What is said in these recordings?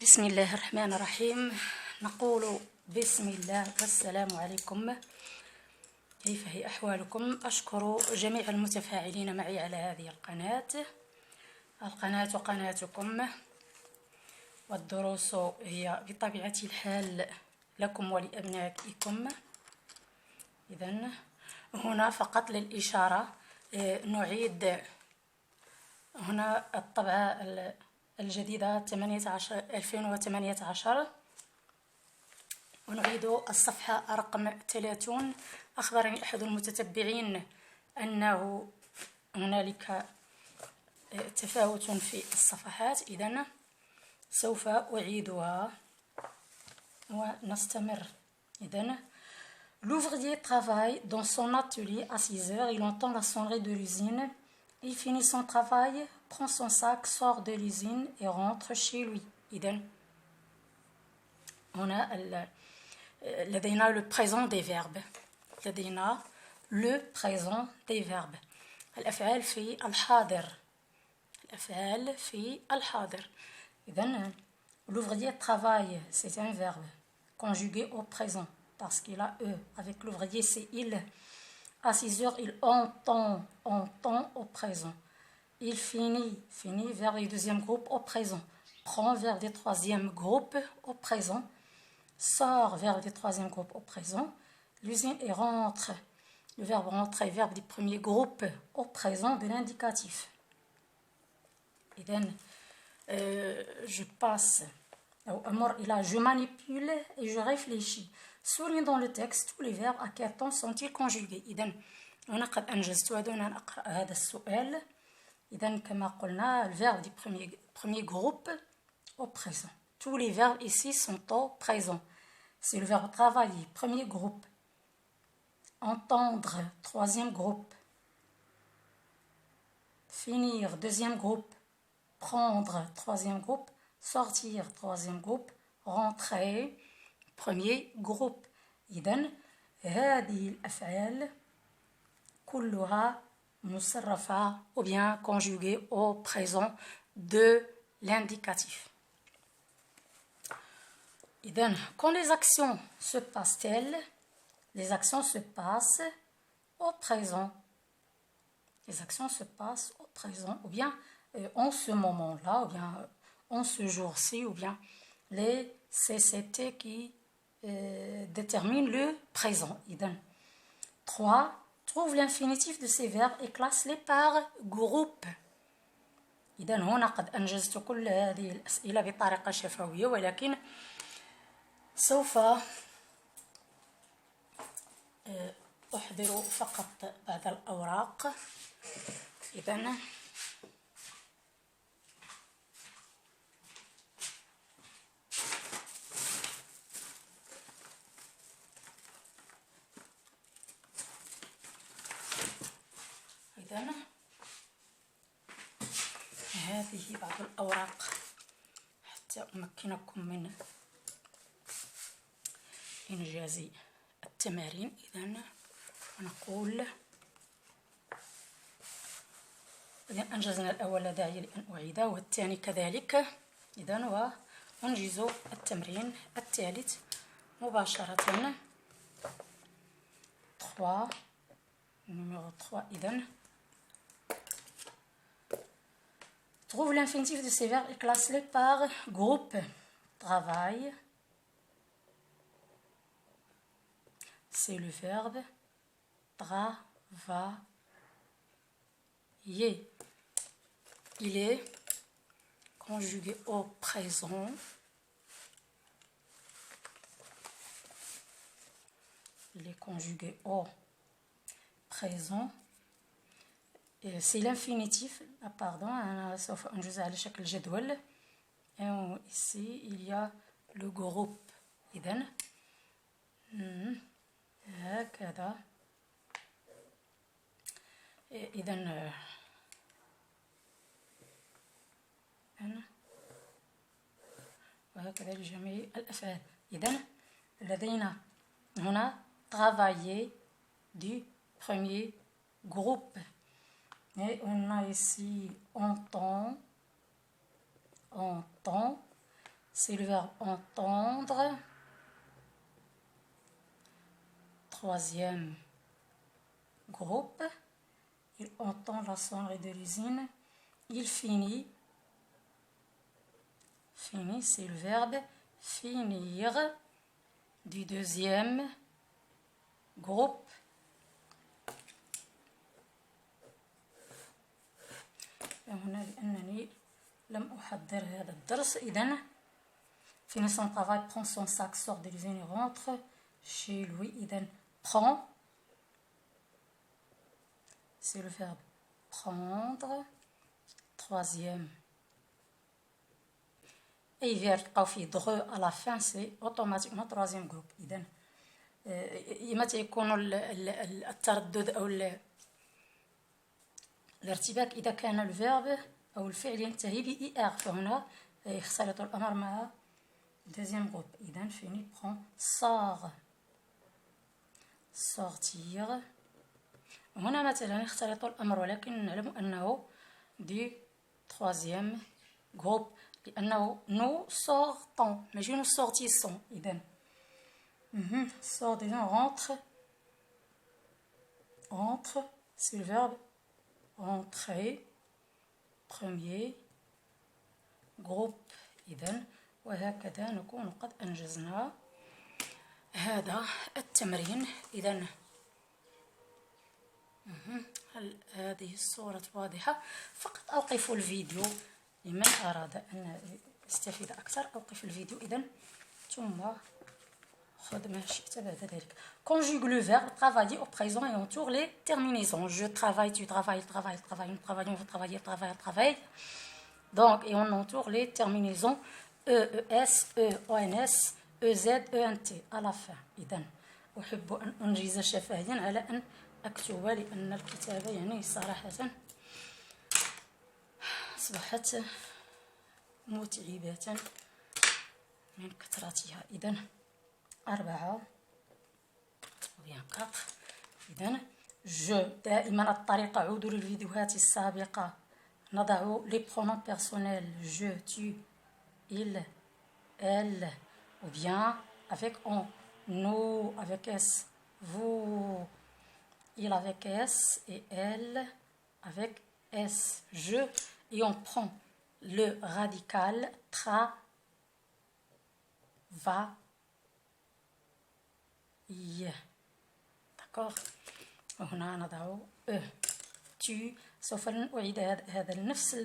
بسم الله الرحمن الرحيم. نقول بسم الله والسلام عليكم. كيف هي أحوالكم؟ أشكر جميع المتفاعلين معي على هذه القناة قناتكم، والدروس هي بطبيعة الحال لكم ولأبنائكم. إذن هنا فقط للإشارة نعيد هنا الطبعة الجديدة 2018، ونعيد الصفحة رقم 30. أخبرني أحد المتتبعين أنه هنالك تفاوت في الصفحات، إذن سوف أعيدها ونستمر. إذن l'ouvrier travaille dans son atelier à 6 heures, il entend la sonnerie de l'usine, il finit son travail, prend son sac, sort de l'usine et rentre chez lui. إذن هنا لدينا le présent des verbes. لدينا le présent des verbes. الأفعال في الحاضر. إذن l'ouvrier travaille, c'est un verbe conjugué au présent parce qu'il a E. Avec l'ouvrier, c'est il. À 6 heures, il entend au présent. Il finit, verbe du deuxième groupe au présent. Prend, verbe du troisième groupe au présent. Sort, verbe du troisième groupe au présent. L'usine et rentre. Le verbe rentrer, verbe du premier groupe au présent de l'indicatif. Et then, je passe au amor ila, je manipule et je réfléchis. Souligne dans le texte tous les verbes à quel temps sont-ils conjugués. إذن أنا قد أنجزت ودون أن أقرأ هذا السؤال. إذن كما قلنا le verbe du premier groupe au présent. Tous les verbes ici sont au présent. C'est le verbe travailler, premier groupe. Entendre, troisième groupe. Finir, deuxième groupe. Prendre, troisième groupe. Sortir, troisième groupe. Rentrer, premier groupe. إذن هذه الأفعال كلها مصرفة ou bien conjuguée au présent de l'indicatif. إذن quand les actions se passent-elles? Les actions se passent au présent. Les actions se passent au présent, ou bien en ce moment-là, ou bien en ce jour-ci, ou bien les CCT qui déterminent le présent. 3. Trouve l'infinitif de ces verbes et classe-les par groupe. إذن هنا قد أنجزت كل هذه الأسئلة بطريقة شفوية، ولكن سوف أحضر فقط بعض الأوراق. إذن هذه بعض الأوراق حتى أمكنكم من إنجاز التمارين. إذن نقول إذا أنجزنا الأول لا داعي لأن أعيده، والثاني كذلك. إذن وأنجز التمرين الثالث مباشرة. 3 numéro 3. إذن trouve l'infinitif de ces verbes et classe-les par groupe. Travail, c'est le verbe travailler. Il est conjugué au présent. Il est conjugué au présent. C'est l'infinitif, pardon, sauf un jeu على شكل جدول. Et ici, il y a le groupe. إذن هكذا. إذن وهكذا لجميع الأفعال. إذن لدينا هنا travailler du premier groupe. Et on a ici entend, c'est le verbe entendre. Troisième groupe, il entend la sonnerie de l'usine. Il finit. Finit, c'est le verbe finir du deuxième groupe. هنا لأنني لم أحضر هذا الدرس. إذن finit son travail, prend son sac, sort de l'usine et rentre chez lui. إذن prend, c'est le verbe prendre. Troisième. Et verbe تلقاو فيه دغ à la fin, c'est automatiquement troisième groupe. إذن متى يكون التردد أو الارتباك إذا كان الفيرب أو الفعل ينتهي ب ER، فهنا يختلط الأمر مع deuxième groupe. إذن فيني prend sort، sortir. هنا مثلا يختلط الأمر، ولكن نعلم أنه du troisième groupe لأنه nous sortons ماشي nous sortissons. إذن sortons، rentre. Entre, c'est le verbe entrer. Premier groupe. إذن وهكذا نكون قد أنجزنا هذا التمرين. إذن هل هذه الصورة واضحة؟ فقط أوقف الفيديو لمن أراد أن يستفيد أكثر. أوقف الفيديو إذن ثم خذ ما شئت بعد ذلك. Conjugue le verbe travailler au présent et entoure les terminaisons. Je travaille, tu travailles, il travaille, il travaille, nous travaillons, vous travaillez, il travaille, il travaille. Donc, et on entoure les terminaisons E, ES, E, ONS, EZ, ENT à la fin. إذن أحب أن أنجز شفهيا على أن أكتب، لأن الكتابة يعني صراحة أصبحت متعبة من كثرتها. إذن 4. إذن جو دائما الطريقة، عودوا للفيديوهات السابقة. نضع les pronoms personnels je, tu, il, elle, ou bien avec on, nous avec s, vous, il avec s et elle avec s, je, et on prend le radical tra, va, y. D'accord. وهنا نضع e. tu. سوف نعيد هذا نفس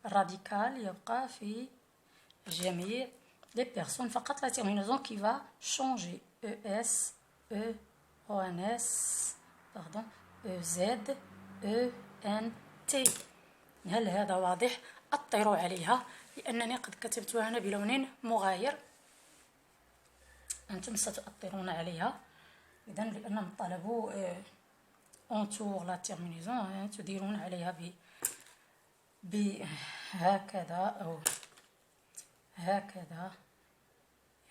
الراديكال يبقى في جميع les personnes. فقط la terminaison qui va changer. ES, E, ONS, pardon, EZ, ENT. هل هذا واضح؟ أطروا عليها لأنني قد كتبتها هنا بلون مغاير، أنتم ستؤطرون عليها. إذن لأنهم طلبوا entoure la terminaison، تديرون عليها بهكذا أو هكذا،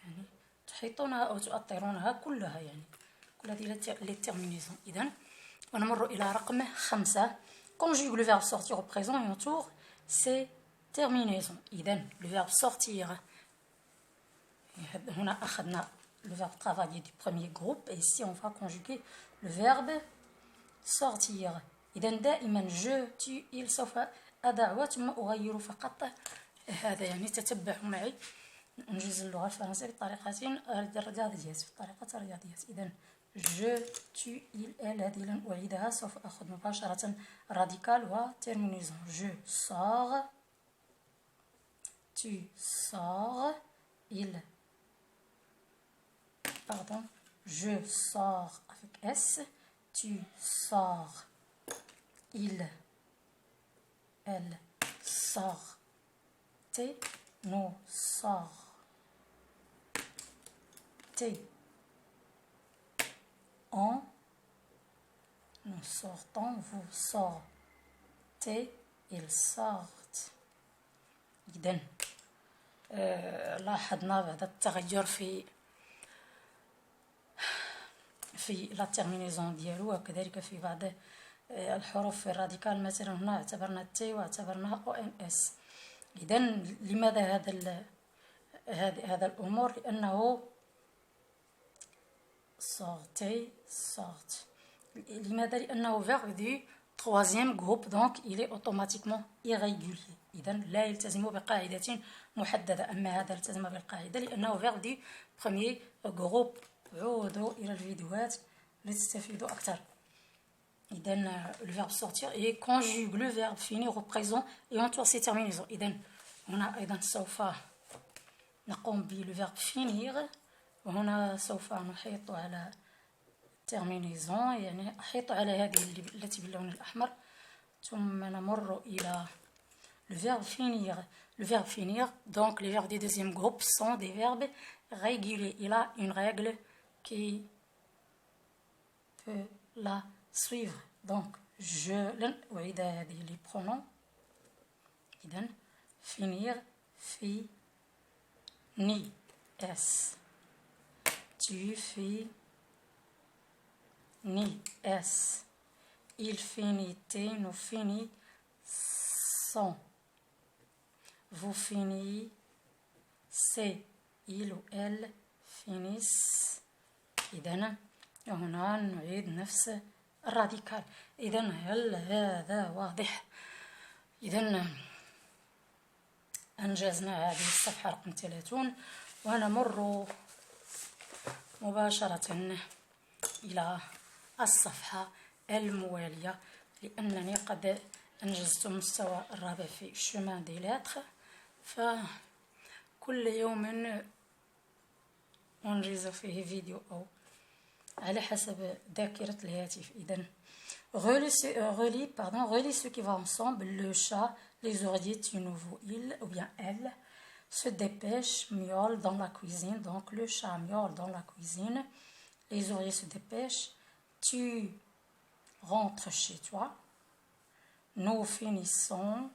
يعني تحيطونها أو تؤطرونها كلها، يعني كل هذه les terminaisons. إذن ونمر إلى رقم 5. Conjugue le verbe sortir au présent et entoure ses terminaisons. إذن le verbe sortir، هنا أخذنا le verbe travailler du premier groupe et ici on va conjuguer le verbe sortir. إذا دائما جو، tu، il سوف أضع ثم أغير فقط هذا، يعني تتبعوا معي. ننجز اللغة الفرنسية بطريقة الرياضيات، بطريقة الرياضيات. إذا جو، tu، il، elle هذه لن أعيدها، سوف أخذ مباشرة راديكال وترمينيزون. je sors، tu sors، il، pardon, je sors avec S, tu sors, il, elle sort, nous sort, on, nous sortons, vous sortez, ils sortent. إذن لاحظنا بعض التغير في لا تيرمينيزون ديالو، وكذلك في بعض الحروف في الراديكال. مثلا هنا اعتبرنا تي واعتبرناها او ان اس. اذا لماذا هذا هذا الأمور لأنه sorte. لماذا؟ لأنه verbe du troisième groupe donc il est automatiquement irrégulier. إذا لا يلتزم بقاعدة محددة. أما هذا التزم بالقاعدة لأنه verbe du premier groupe. عودوا إلى الفيديوهات لتستفيدوا أكثر. إذا le verbe sortir et conjugue le verbe finir au présent et entoure ses terminaisons. إذا هنا أيضا سوف نقوم بle verbe finir وهنا سوف نحيط على terminaison يعني أحيط على هذه التي باللون الأحمر ثم نمر إلى le verbe finir. Le verbe finir, donc les verbes du deuxième groupe sont des verbes réguliers. Il a une règle qui peut la suivre. Donc, je أعيد هذه les pronoms. إذن finir, fini, s. Tu finis, s. Il finissait, nous finissons. Vous finissez, il ou elle finissent. إذن هنا نعيد نفس الراديكال. إذن هل هذا واضح؟ إذن أنجزنا هذه الصفحة رقم 30 ونمر مباشرة إلى الصفحة الموالية لأنني قد أنجزت المستوى الرابع في chemin des lettres فكل يوم أنجز فيه فيديو أو على حسب ذاكرة الهاتف. إذن relis ce qui va ensemble. Le chat, les oreillers du nouveau il ou bien elle se dépêche, miaule dans la cuisine. Donc le chat miaule dans la cuisine, les oreillers se dépêchent, tu rentres chez toi, nous finissons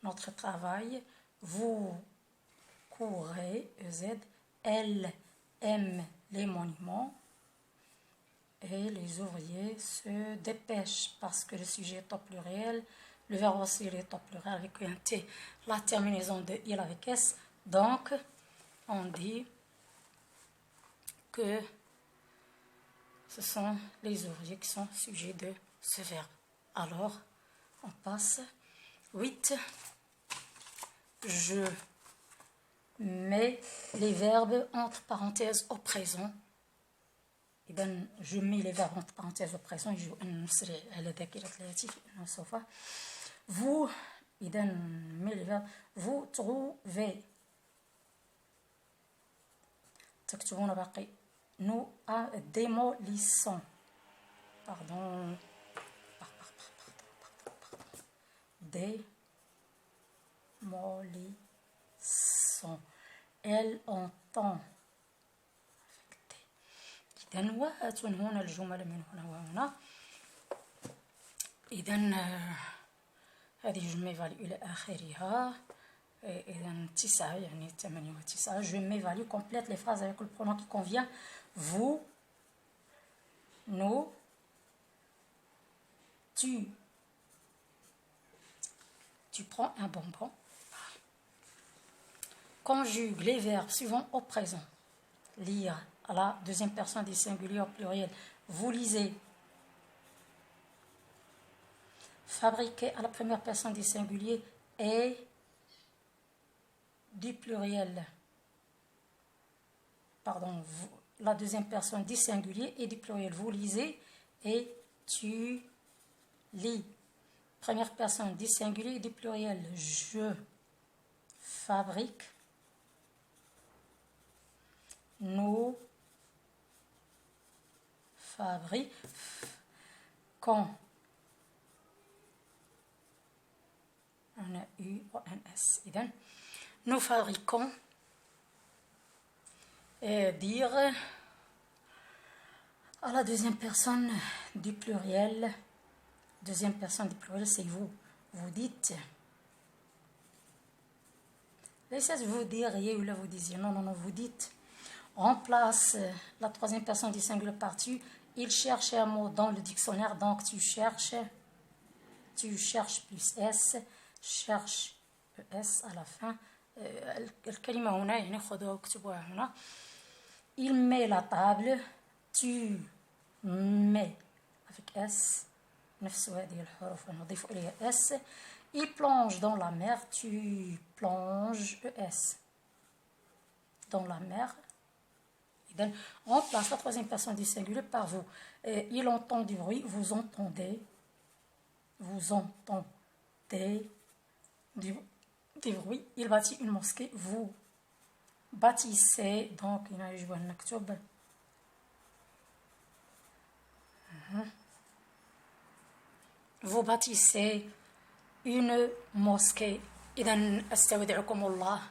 notre travail, vous courez, EZ, elle aime les monuments et les ouvriers se dépêchent parce que le sujet est au pluriel, le verbe aussi est au pluriel avec un T, la terminaison de il avec S, donc on dit que ce sont les ouvriers qui sont sujets de ce verbe. Alors, on passe 8. Je mets les verbes entre parenthèses au présent. إذا je mets les verbes entre parenthèses au présent يجب أن نسرع على ذاكرة الهاتف لأنه سوف vous إذا mets les verbes vous trouvez تكتبون باقي nous démolissons pardon démolissons elle entend إذن وهات هنا الجمل من هنا وهنا. إذن هذه je m'évalue إلى آخرها. إذن 9 يعني 8 و 9. Je m'évalue complète les phrases avec le pronom qui convient. Vous, nous, tu. Tu prends un bonbon. Conjugue les verbes suivants au présent. Lire à la deuxième personne du singulier au pluriel. Vous lisez. Fabriquer à la première personne du singulier et du pluriel. Pardon, la deuxième personne du singulier et du pluriel. Vous lisez et tu lis. Première personne du singulier et du pluriel. Je fabrique. Nous fabriquons. On a U ou un S. Nous fabriquons. Et dire à la deuxième personne du pluriel. Deuxième personne du pluriel, c'est vous. Vous dites. Laissez vous diriez ou là vous disiez. Non, vous dites. Remplace la troisième personne du singulier par tu. Il cherche un mot dans le dictionnaire, donc tu cherches plus S, cherche ES à la fin, الكلمة هنا يعني خذوها اكتبوها هنا. il met la table, tu mets avec S نفس هذه الحروف نضيف إليها S. il plonge dans la mer, tu plonges ES dans la mer. On remplace la troisième personne du singulier par vous. Il entend du bruit, vous entendez du bruit. Il bâtit une mosquée, vous bâtissez. Donc, vous bâtissez une mosquée. إذا أستودعكم الله